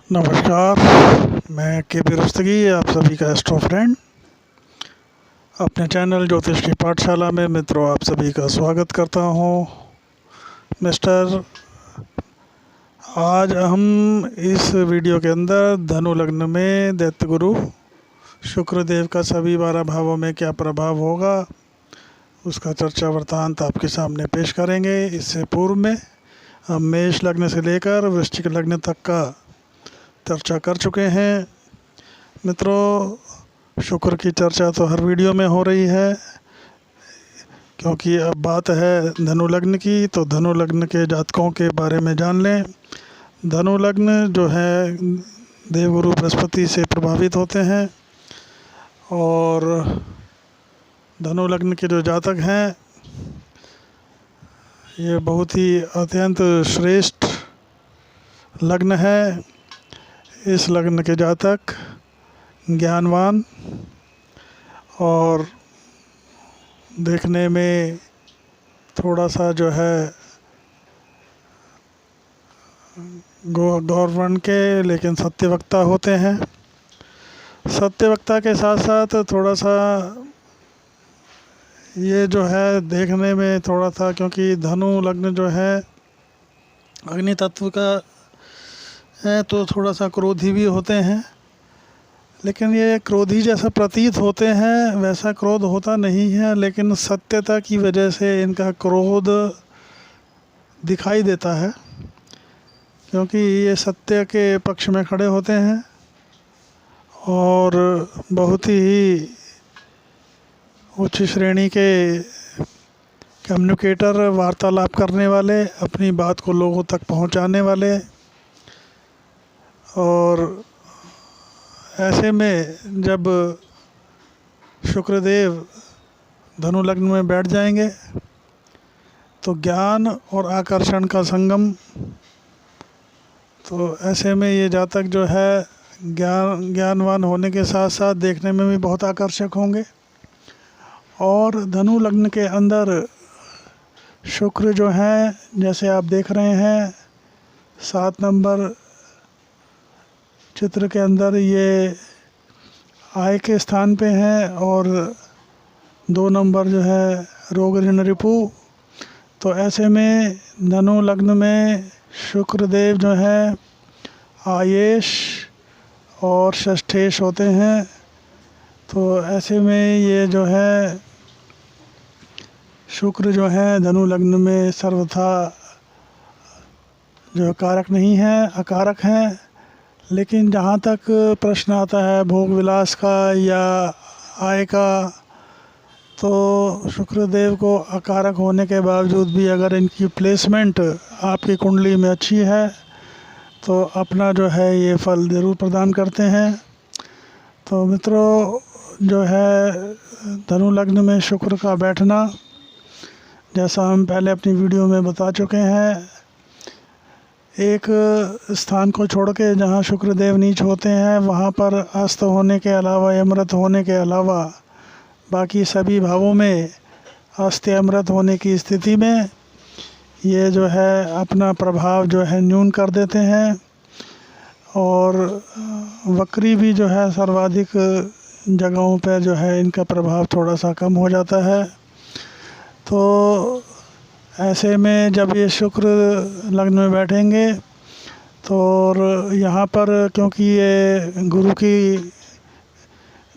नमस्कार। मैं के पी रुस्तगी, आप सभी का एस्ट्रो फ्रेंड, अपने चैनल ज्योतिष की पाठशाला में मित्रों आप सभी का स्वागत करता हूँ। मिस्टर, आज हम इस वीडियो के अंदर धनु लग्न में दैत्य गुरु शुक्रदेव का सभी 12 भावों में क्या प्रभाव होगा उसका चर्चा वृत्तांत आपके सामने पेश करेंगे। इससे पूर्व में हम मेष लग्न से लेकर वृश्चिक लग्न तक का चर्चा कर चुके हैं। मित्रों, शुक्र की चर्चा तो हर वीडियो में हो रही है, क्योंकि अब बात है धनु लग्न की, तो धनु लग्न के जातकों के बारे में जान लें। धनु लग्न जो है देवगुरु बृहस्पति से प्रभावित होते हैं, और धनु लग्न के जो जातक हैं ये बहुत ही अत्यंत श्रेष्ठ लग्न है। इस लग्न के जातक ज्ञानवान और देखने में थोड़ा सा जो है गौरवर्ण के, लेकिन सत्यवक्ता होते हैं। सत्यवक्ता के साथ साथ थोड़ा सा ये जो है देखने में थोड़ा सा, क्योंकि धनु लग्न जो है अग्नि तत्व का है, तो थोड़ा सा क्रोधी भी होते हैं। लेकिन ये क्रोधी जैसा प्रतीत होते हैं वैसा क्रोध होता नहीं है, लेकिन सत्यता की वजह से इनका क्रोध दिखाई देता है, क्योंकि ये सत्य के पक्ष में खड़े होते हैं और बहुत ही उच्च श्रेणी के कम्युनिकेटर, वार्तालाप करने वाले, अपनी बात को लोगों तक पहुंचाने वाले। और ऐसे में जब शुक्रदेव धनु लग्न में बैठ जाएंगे तो ज्ञान और आकर्षण का संगम, तो ऐसे में ये जातक जो है ज्ञानवान होने के साथ साथ देखने में भी बहुत आकर्षक होंगे। और धनु लग्न के अंदर शुक्र जो है, जैसे आप देख रहे हैं 7 नंबर चित्र के अंदर ये आय के स्थान पे है, और 2 नंबर जो है रोग ऋण रिपु। तो ऐसे में धनु लग्न में शुक्रदेव जो है आयेश और षष्ठेश होते हैं। तो ऐसे में ये जो है शुक्र जो है धनु लग्न में सर्वथा जो कारक नहीं है, अकारक हैं। लेकिन जहाँ तक प्रश्न आता है भोग विलास का या आय का, तो शुक्रदेव को अकारक होने के बावजूद भी अगर इनकी प्लेसमेंट आपकी कुंडली में अच्छी है तो अपना जो है ये फल ज़रूर प्रदान करते हैं। तो मित्रों, जो है धनु लग्न में शुक्र का बैठना, जैसा हम पहले अपनी वीडियो में बता चुके हैं, एक स्थान को छोड़ के जहाँ शुक्रदेव नीच होते हैं वहाँ पर अस्त होने के अलावा, अमृत होने के अलावा बाकी सभी भावों में अस्त अमृत होने की स्थिति में ये जो है अपना प्रभाव जो है न्यून कर देते हैं। और वक्री भी जो है सर्वाधिक जगहों पर जो है इनका प्रभाव थोड़ा सा कम हो जाता है। तो ऐसे में जब ये शुक्र लग्न में बैठेंगे तो और यहाँ पर क्योंकि ये गुरु की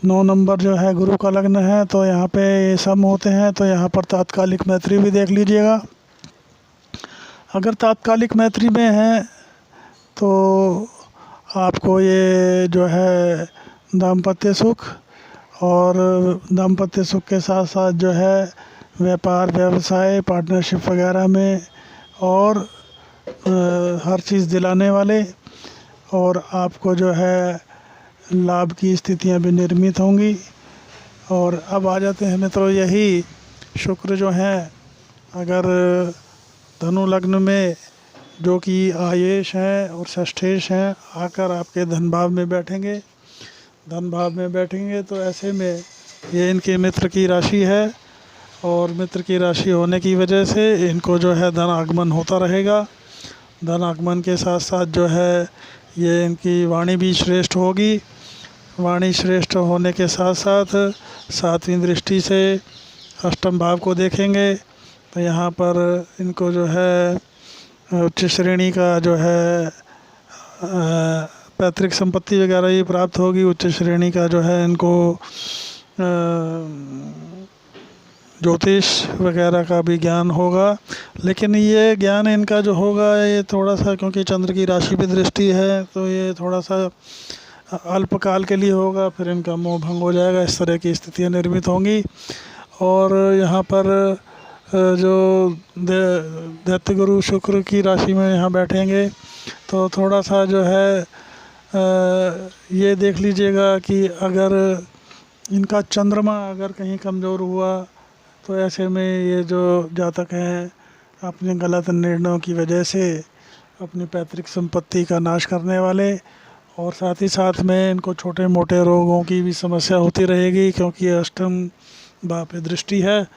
9 नंबर जो है गुरु का लग्न है, तो यहाँ पे ये सम होते हैं। तो यहाँ पर तात्कालिक मैत्री भी देख लीजिएगा। अगर तात्कालिक मैत्री में है तो आपको ये जो है दाम्पत्य सुख, और दाम्पत्य सुख के साथ साथ जो है व्यापार, व्यवसाय, पार्टनरशिप वगैरह में और हर चीज़ दिलाने वाले, और आपको जो है लाभ की स्थितियां भी निर्मित होंगी। और अब आ जाते हैं मित्रों, यही शुक्र जो है अगर धनु लग्न में जो कि आयेश हैं और षष्ठेश हैं आकर आपके धन भाव में बैठेंगे, तो ऐसे में ये इनके मित्र की राशि है, और मित्र की राशि होने की वजह से इनको जो है धन आगमन होता रहेगा। धन आगमन के साथ साथ जो है ये इनकी वाणी भी श्रेष्ठ होगी। वाणी श्रेष्ठ होने के साथ साथ सातवीं दृष्टि से अष्टम भाव को देखेंगे तो यहाँ पर इनको जो है उच्च श्रेणी का जो है पैतृक संपत्ति वगैरह ही प्राप्त होगी। उच्च श्रेणी का जो है इनको ज्योतिष वगैरह का भी ज्ञान होगा। लेकिन ये ज्ञान इनका जो होगा ये थोड़ा सा, क्योंकि चंद्र की राशि पे दृष्टि है तो ये थोड़ा सा अल्पकाल के लिए होगा, फिर इनका मोह भंग हो जाएगा। इस तरह की स्थितियाँ निर्मित होंगी। और यहाँ पर जो दैत्य गुरु शुक्र की राशि में यहाँ बैठेंगे तो थोड़ा सा जो है ये देख लीजिएगा कि अगर इनका चंद्रमा अगर कहीं कमज़ोर हुआ तो ऐसे में ये जो जातक हैं अपने गलत निर्णयों की वजह से अपनी पैतृक संपत्ति का नाश करने वाले, और साथ ही साथ में इनको छोटे मोटे रोगों की भी समस्या होती रहेगी, क्योंकि ये अष्टम भाव पे दृष्टि है।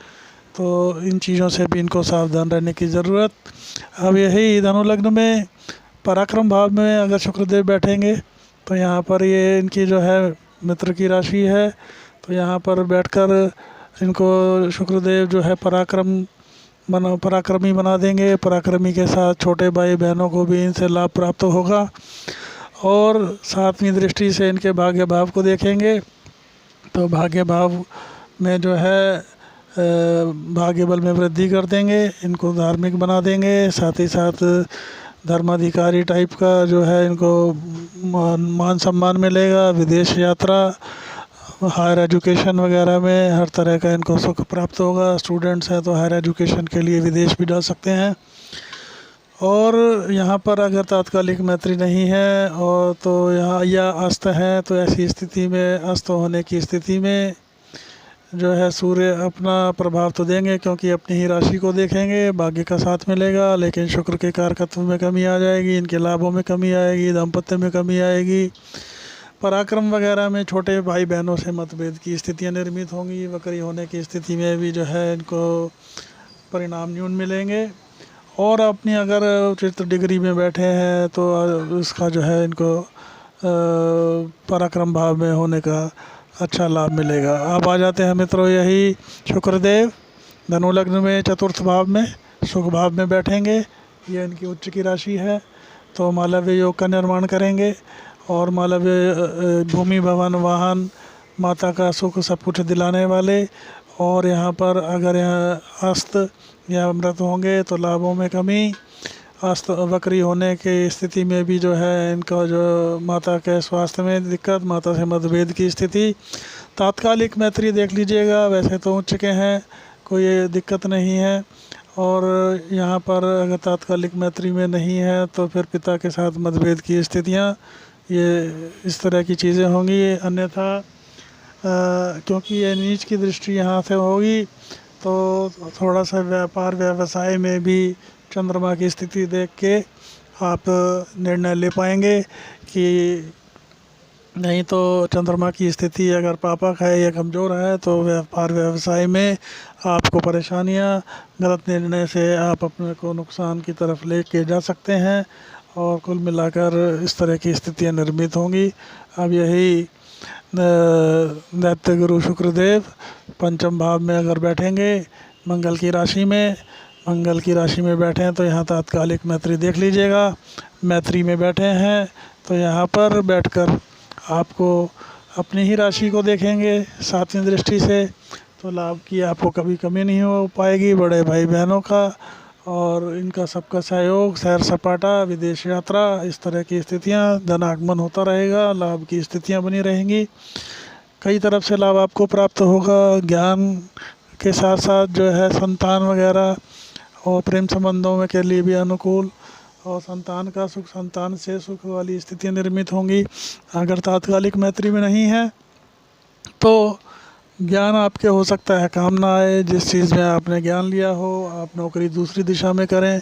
तो इन चीज़ों से भी इनको सावधान रहने की ज़रूरत। अब यही धनु लग्न में पराक्रम भाव में अगर शुक्रदेव बैठेंगे तो यहाँ पर ये इनकी जो है मित्र की राशि है, तो यहाँ पर बैठकर इनको शुक्रदेव जो है पराक्रमी बना देंगे। पराक्रमी के साथ छोटे भाई बहनों को भी इनसे लाभ प्राप्त होगा। और सातवीं दृष्टि से इनके भाग्य भाव को देखेंगे तो भाग्य भाव में जो है भाग्य बल में वृद्धि कर देंगे, इनको धार्मिक बना देंगे। साथ ही साथ धर्माधिकारी टाइप का जो है इनको मान सम्मान मिलेगा। विदेश यात्रा, हायर एजुकेशन वगैरह में हर तरह का इनको सुख प्राप्त होगा। स्टूडेंट्स हैं तो हायर एजुकेशन के लिए विदेश भी जा सकते हैं। और यहाँ पर अगर तात्कालिक मैत्री नहीं है और तो यहाँ या अस्त है तो ऐसी स्थिति में, अस्त होने की स्थिति में जो है सूर्य अपना प्रभाव तो देंगे, क्योंकि अपनी ही राशि को देखेंगे, भाग्य का साथ मिलेगा। लेकिन शुक्र के कारकत्व में कमी आ जाएगी, इनके लाभों में कमी आएगी, दाम्पत्य में कमी आएगी, पराक्रम वगैरह में छोटे भाई बहनों से मतभेद की स्थितियाँ निर्मित होंगी। वक्री होने की स्थिति में भी जो है इनको परिणाम न्यून मिलेंगे। और अपनी अगर उचित डिग्री में बैठे हैं तो उसका जो है इनको पराक्रम भाव में होने का अच्छा लाभ मिलेगा। अब आ जाते हैं मित्रों यही शुक्रदेव धनु लग्न में चतुर्थ भाव में सुख भाव में बैठेंगे। ये इनकी उच्च की राशि है, तो मालव्य योग का निर्माण करेंगे। और मालव्य भूमि भवन वाहन माता का सुख सब कुछ दिलाने वाले। और यहाँ पर अगर यहाँ अस्त या अमृत होंगे तो लाभों में कमी, अस्त वक्री होने की स्थिति में भी जो है इनका जो माता के स्वास्थ्य में दिक्कत, माता से मतभेद की स्थिति। तात्कालिक मैत्री देख लीजिएगा, वैसे तो उच्च के हैं, कोई दिक्कत नहीं है। और यहाँ पर अगर तात्कालिक मैत्री में नहीं है तो फिर पिता के साथ मतभेद की स्थितियाँ, ये इस तरह की चीज़ें होंगी। अन्यथा क्योंकि ये नीच की दृष्टि यहाँ से होगी तो थोड़ा सा व्यापार व्यवसाय में भी चंद्रमा की स्थिति देख के आप निर्णय ले पाएंगे कि नहीं तो चंद्रमा की स्थिति अगर पापक है या कमज़ोर है तो व्यापार व्यवसाय में आपको परेशानियाँ, गलत निर्णय से आप अपने को नुकसान की तरफ ले के जा सकते हैं। और कुल मिलाकर इस तरह की स्थितियाँ निर्मित होंगी। अब यही दैत्य गुरु शुक्रदेव पंचम भाव में अगर बैठेंगे मंगल की राशि में, मंगल की राशि में बैठे हैं तो यहाँ तात्कालिक मैत्री देख लीजिएगा। मैत्री में बैठे हैं तो यहाँ पर बैठकर आपको अपनी ही राशि को देखेंगे सातवीं दृष्टि से, तो लाभ की आपको कभी कमी नहीं हो पाएगी। बड़े भाई बहनों का और इनका सबका सहयोग, सैर सपाटा, विदेश यात्रा, इस तरह की स्थितियाँ, धन आगमन होता रहेगा, लाभ की स्थितियाँ बनी रहेंगी। कई तरफ से लाभ आपको प्राप्त होगा। ज्ञान के साथ साथ जो है संतान वगैरह और प्रेम संबंधों में के लिए भी अनुकूल, और संतान का सुख, संतान से सुख वाली स्थितियाँ निर्मित होंगी। अगर तात्कालिक मैत्री में नहीं है तो ज्ञान आपके हो सकता है काम ना आए, जिस चीज़ में आपने ज्ञान लिया हो आप नौकरी दूसरी दिशा में करें।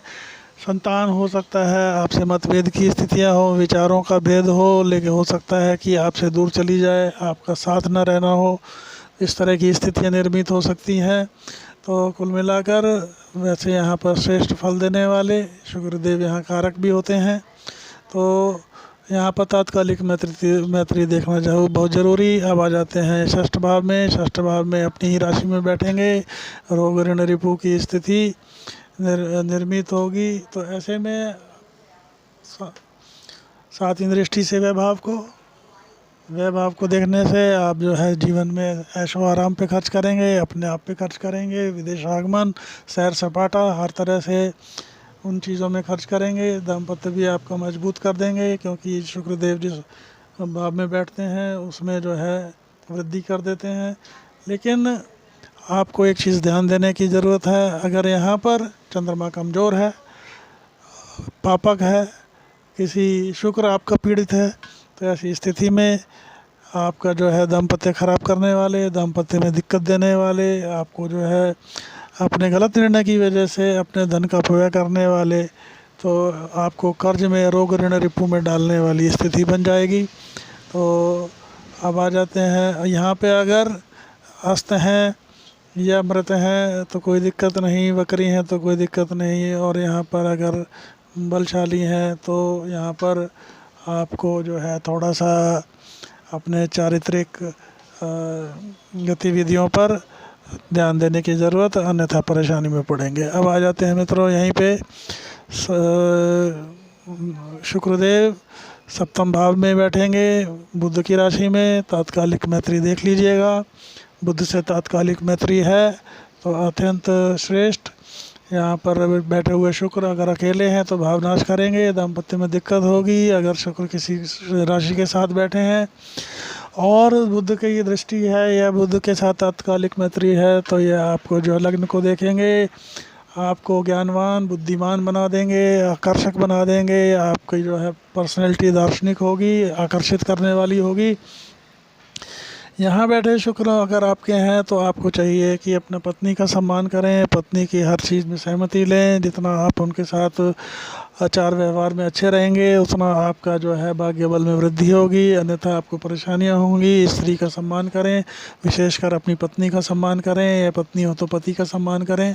संतान हो सकता है आपसे मतभेद की स्थितियां हो, विचारों का भेद हो, लेकिन हो सकता है कि आपसे दूर चली जाए, आपका साथ न रहना हो, इस तरह की स्थितियां निर्मित हो सकती हैं। तो कुल मिलाकर वैसे यहाँ पर श्रेष्ठ फल देने वाले शुक्रदेव यहाँ कारक भी होते हैं। तो यहाँ पर तात्कालिक मैत्री देखना बहुत ज़रूरी। अब आ जाते हैं षष्ठ भाव में। षष्ठ भाव में अपनी ही राशि में बैठेंगे, रोग ऋण रिपु की स्थिति निर्मित होगी। तो ऐसे में सातवीं दृष्टि से वैभव को देखने से आप जो है जीवन में ऐशो आराम पे खर्च करेंगे, अपने आप पे खर्च करेंगे, विदेश आगमन, सैर सपाटा, हर तरह से उन चीज़ों में खर्च करेंगे। दाम्पत्य भी आपका मजबूत कर देंगे, क्योंकि शुक्रदेव जिस भाव में बैठते हैं उसमें जो है वृद्धि कर देते हैं। लेकिन आपको एक चीज़ ध्यान देने की ज़रूरत है। अगर यहाँ पर चंद्रमा कमज़ोर है, पापक है, किसी शुक्र आपका पीड़ित है, तो ऐसी स्थिति में आपका जो है दाम्पत्य ख़राब करने वाले, दाम्पत्य में दिक्कत देने वाले, आपको जो है अपने गलत निर्णय की वजह से अपने धन का अपव्यय करने वाले, तो आपको कर्ज में, रोग ऋण रिपु में डालने वाली स्थिति बन जाएगी। तो अब आ जाते हैं यहाँ पे, अगर अस्त हैं या मृत हैं तो कोई दिक्कत नहीं, वक्री हैं तो कोई दिक्कत नहीं। और यहाँ पर अगर बलशाली हैं तो यहाँ पर आपको जो है थोड़ा सा अपने चारित्रिक गतिविधियों पर ध्यान देने की ज़रूरत, अन्यथा परेशानी में पड़ेंगे। अब आ जाते हैं मित्रों यहीं पे शुक्रदेव सप्तम भाव में बैठेंगे बुध की राशि में। तात्कालिक मैत्री देख लीजिएगा, बुध से तात्कालिक मैत्री है तो अत्यंत श्रेष्ठ। यहाँ पर बैठे हुए शुक्र अगर अकेले हैं तो भावनाश करेंगे, दाम्पत्य में दिक्कत होगी। अगर शुक्र किसी राशि के साथ बैठे हैं और बुध की ये दृष्टि है या बुध के साथ तात्कालिक मैत्री है, तो ये आपको जो लग्न को देखेंगे, आपको ज्ञानवान, बुद्धिमान बना देंगे, आकर्षक बना देंगे। आपकी जो है पर्सनैलिटी दार्शनिक होगी, आकर्षित करने वाली होगी। यहाँ बैठे शुक्र अगर आपके हैं तो आपको चाहिए कि अपने पत्नी का सम्मान करें, पत्नी की हर चीज़ में सहमति लें। जितना आप उनके साथ आचार व्यवहार में अच्छे रहेंगे, उतना आपका जो है भाग्य बल में वृद्धि होगी, अन्यथा आपको परेशानियाँ होंगी। स्त्री का सम्मान करें, विशेषकर अपनी पत्नी का सम्मान करें, या पत्नी हो तो पति का सम्मान करें,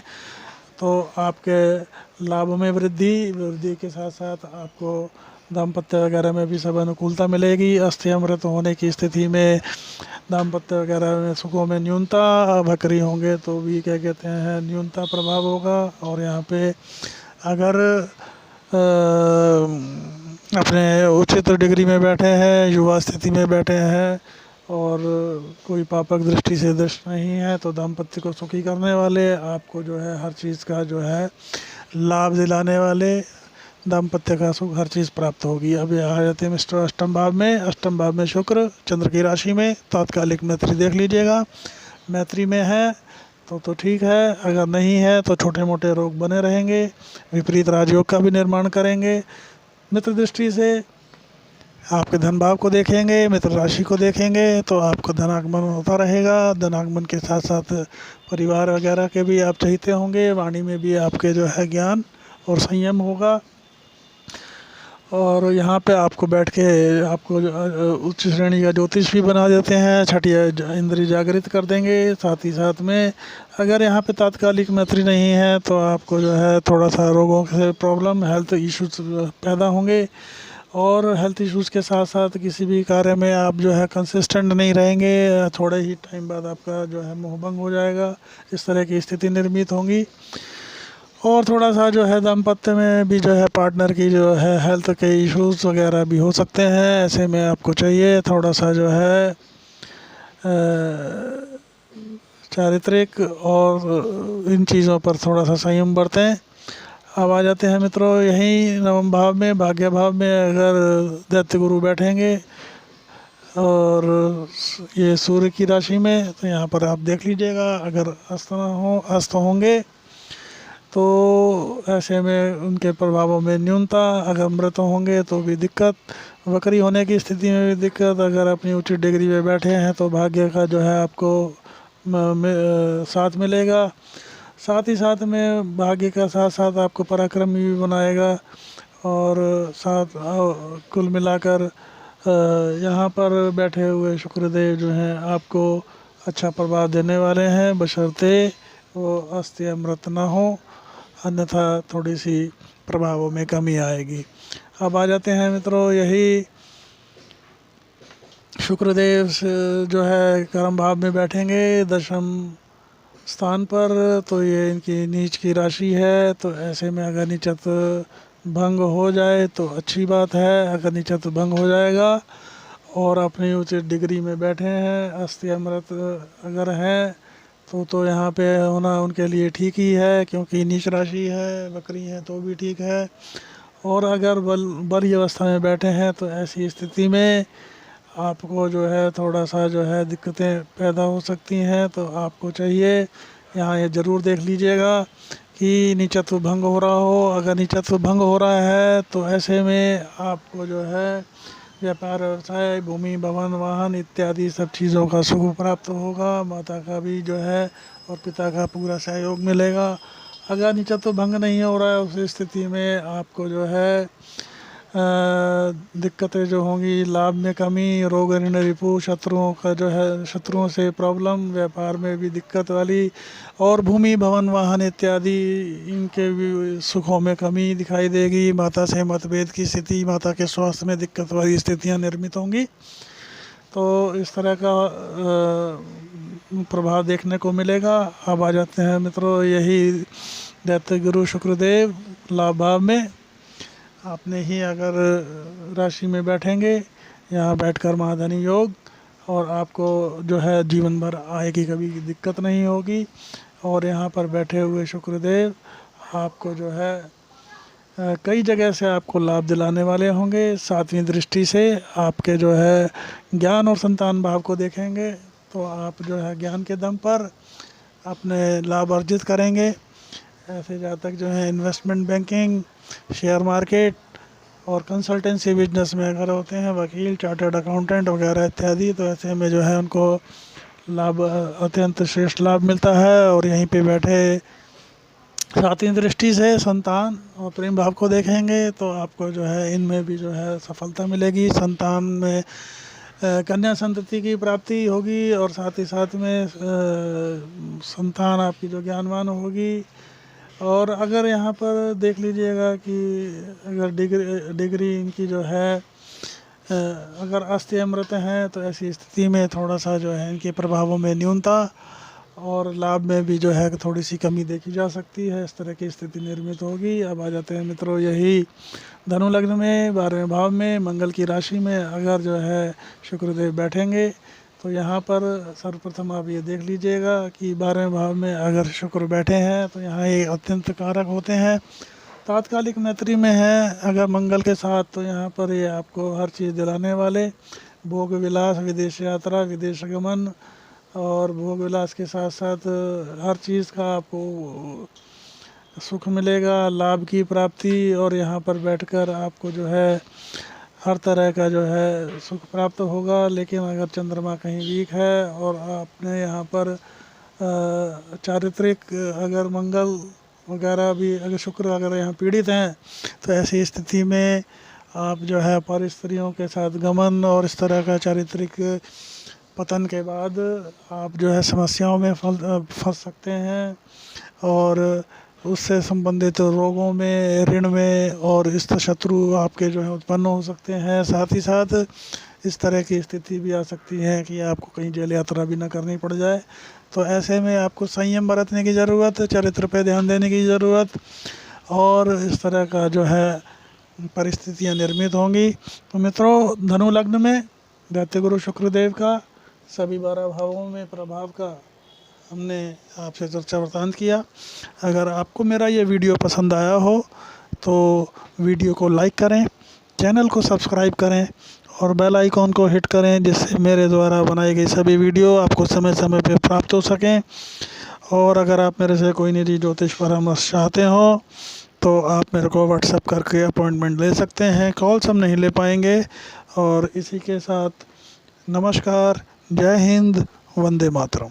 तो आपके लाभ में वृद्धि के साथ साथ आपको दाम्पत्य वगैरह में भी सब अनुकूलता मिलेगी। अस्थि अमृत होने की स्थिति में दाम्पत्य वगैरह में सुखों में न्यूनता, बकरी होंगे तो भी क्या कहते हैं न्यूनता प्रभाव होगा। और यहाँ पे अगर अपने उचित डिग्री में बैठे हैं, युवा स्थिति में बैठे हैं और कोई पापक दृष्टि से दृष्ट नहीं है, तो दाम्पत्य को सुखी करने वाले, आपको जो है हर चीज़ का जो है लाभ दिलाने वाले, दाम्पत्य का सुख हर चीज़ प्राप्त होगी। अब ये आ जाते हैं मिस्टर अष्टम भाव में। अष्टम भाव में शुक्र चंद्र की राशि में, तात्कालिक मैत्री देख लीजिएगा। मैत्री में है तो ठीक है, अगर नहीं है तो छोटे मोटे रोग बने रहेंगे, विपरीत राजयोग का भी निर्माण करेंगे। मित्र दृष्टि से आपके धन भाव को देखेंगे, मित्र राशि को देखेंगे तो आपका धनागमन होता रहेगा। धनागमन के साथ साथ परिवार वगैरह के भी आप चाहते होंगे, वाणी में भी आपके जो है ज्ञान और संयम होगा। और यहाँ पे आपको बैठ के आपको उच्च श्रेणी का ज्योतिष भी बना देते हैं, छठी इंद्रिय जागृत कर देंगे। साथ ही साथ में अगर यहाँ पे तात्कालिक मैत्री नहीं है तो आपको जो है थोड़ा सा रोगों से प्रॉब्लम, हेल्थ इश्यूज पैदा होंगे। और हेल्थ इश्यूज़ के साथ साथ किसी भी कार्य में आप जो है कंसिस्टेंट नहीं रहेंगे, थोड़े ही टाइम बाद आपका जो है मोहभंग हो जाएगा। इस तरह की स्थिति निर्मित होंगी। और थोड़ा सा जो है दाम्पत्य में भी जो है पार्टनर की जो है हेल्थ के इश्यूज़ वगैरह भी हो सकते हैं। ऐसे में आपको चाहिए थोड़ा सा जो है चारित्रिक और इन चीज़ों पर थोड़ा सा संयम बरतें। अब आ जाते हैं मित्रों यहीं नवम भाव में, भाग्य भाव में अगर दैत्य गुरु बैठेंगे और ये सूर्य की राशि में, तो यहाँ पर आप देख लीजिएगा। अगर अस्त होंगे तो ऐसे में उनके प्रभावों में न्यूनता, अगर मृत होंगे तो भी दिक्कत, वक्री होने की स्थिति में भी दिक्कत। अगर अपनी उचित डिग्री में बैठे हैं तो भाग्य का जो है आपको साथ मिलेगा। साथ ही साथ में भाग्य का साथ साथ आपको पराक्रमी भी बनाएगा। और साथ कुल मिलाकर यहाँ पर बैठे हुए शुक्रदेव जो हैं आपको अच्छा प्रभाव देने वाले हैं, बशर्ते वो अस्थि अमृत ना हो, अन्यथा थोड़ी सी प्रभावों में कमी आएगी। अब आ जाते हैं मित्रों यही शुक्रदेव जो है कर्म भाव में बैठेंगे दशम स्थान पर, तो ये इनकी नीच की राशि है। तो ऐसे में अगर नीचत्व भंग हो जाए तो अच्छी बात है। अगर नीचत्व भंग हो जाएगा और अपनी उचित डिग्री में बैठे हैं, अस्थि अमृत अगर है तो यहाँ पे होना उनके लिए ठीक ही है, क्योंकि नीच राशि है, बकरी है तो भी ठीक है। और अगर बली अवस्था में बैठे हैं तो ऐसी स्थिति में आपको जो है थोड़ा सा जो है दिक्कतें पैदा हो सकती हैं। तो आपको चाहिए यहाँ ये ज़रूर देख लीजिएगा कि नीचत्व भंग हो रहा हो। अगर नीचत्व भंग हो रहा है तो ऐसे में आपको जो है व्यापार, व्यवसाय, भूमि, भवन, वाहन इत्यादि सब चीज़ों का सुख प्राप्त होगा। माता का भी जो है और पिता का पूरा सहयोग मिलेगा। अगर नीचत्व भंग नहीं हो रहा है उस स्थिति में आपको जो है दिक्कतें जो होंगी, लाभ में कमी, रोग ऋण रिपु, शत्रुओं का जो है शत्रुओं से प्रॉब्लम, व्यापार में भी दिक्कत वाली, और भूमि, भवन, वाहन इत्यादि इनके भी सुखों में कमी दिखाई देगी। माता से मतभेद की स्थिति, माता के स्वास्थ्य में दिक्कत वाली स्थितियां निर्मित होंगी। तो इस तरह का प्रभाव देखने को मिलेगा। अब आ जाते हैं मित्रों यही दैत्य गुरु शुक्रदेव लाभ भाव में। आपने ही अगर राशि में बैठेंगे, यहाँ बैठकर महाधनी योग, और आपको जो है जीवन भर आय की कभी दिक्कत नहीं होगी। और यहाँ पर बैठे हुए शुक्रदेव आपको जो है कई जगह से आपको लाभ दिलाने वाले होंगे। सातवीं दृष्टि से आपके जो है ज्ञान और संतान भाव को देखेंगे, तो आप जो है ज्ञान के दम पर अपने लाभ अर्जित करेंगे। ऐसे जातक जो है इन्वेस्टमेंट बैंकिंग, शेयर मार्केट और कंसल्टेंसी बिजनेस में अगर होते हैं, वकील, चार्टर्ड अकाउंटेंट वगैरह इत्यादि, तो ऐसे में जो है उनको लाभ, अत्यंत श्रेष्ठ लाभ मिलता है। और यहीं पे बैठे सातवीं दृष्टि से संतान और प्रेम भाव को देखेंगे, तो आपको जो है इनमें भी जो है सफलता मिलेगी। संतान में कन्या संतति की प्राप्ति होगी, और साथ ही साथ में संतान आपकी जो ज्ञानवान होगी। और अगर यहाँ पर देख लीजिएगा कि अगर डिग्री इनकी जो है अगर अस्थि अमृत हैं, तो ऐसी स्थिति में थोड़ा सा जो है इनके प्रभावों में न्यूनता और लाभ में भी जो है थोड़ी सी कमी देखी जा सकती है। इस तरह की स्थिति निर्मित होगी। अब आ जाते हैं मित्रों यही धनु लग्न में 12वें भाव में मंगल की राशि में अगर जो है शुक्रदेव बैठेंगे, तो यहाँ पर सर्वप्रथम आप ये देख लीजिएगा कि 12वें भाव में अगर शुक्र बैठे हैं तो यहाँ ये अत्यंत कारक होते हैं। तात्कालिक मैत्री में है अगर मंगल के साथ, तो यहाँ पर ये आपको हर चीज़ दिलाने वाले, भोग विलास, विदेश यात्रा, विदेश गमन, और भोग विलास के साथ साथ हर चीज़ का आपको सुख मिलेगा, लाभ की प्राप्ति। और यहाँ पर बैठकर आपको जो है हर तरह का जो है सुख प्राप्त होगा। लेकिन अगर चंद्रमा कहीं वीक है और आपने यहाँ पर चारित्रिक अगर मंगल वगैरह भी, अगर शुक्र अगर यहाँ पीड़ित हैं, तो ऐसी स्थिति में आप जो है पर स्त्रियों के साथ गमन और इस तरह का चारित्रिक पतन के बाद आप जो है समस्याओं में फंस सकते हैं, और उससे संबंधित रोगों में, ऋण में और इस शत्रु आपके जो है उत्पन्न हो सकते हैं। साथ ही साथ इस तरह की स्थिति भी आ सकती है कि आपको कहीं जेल यात्रा भी ना करनी पड़ जाए। तो ऐसे में आपको संयम बरतने की ज़रूरत, चरित्र पे ध्यान देने की ज़रूरत, और इस तरह का जो है परिस्थितियाँ निर्मित होंगी। तो मित्रों धनु लग्न में दैत्य गुरु शुक्रदेव का सभी 12 भावों में प्रभाव का हमने आपसे चर्चा वृतांत किया। अगर आपको मेरा ये वीडियो पसंद आया हो तो वीडियो को लाइक करें, चैनल को सब्सक्राइब करें और बेल आइकॉन को हिट करें, जिससे मेरे द्वारा बनाई गई सभी वीडियो आपको समय समय पर प्राप्त हो सकें। और अगर आप मेरे से कोई निजी ज्योतिष परामर्श चाहते हो तो आप मेरे को व्हाट्सएप करके अपॉइंटमेंट ले सकते हैं। कॉल्स हम नहीं ले पाएंगे। और इसी के साथ नमस्कार, जय हिंद, वंदे मातरम।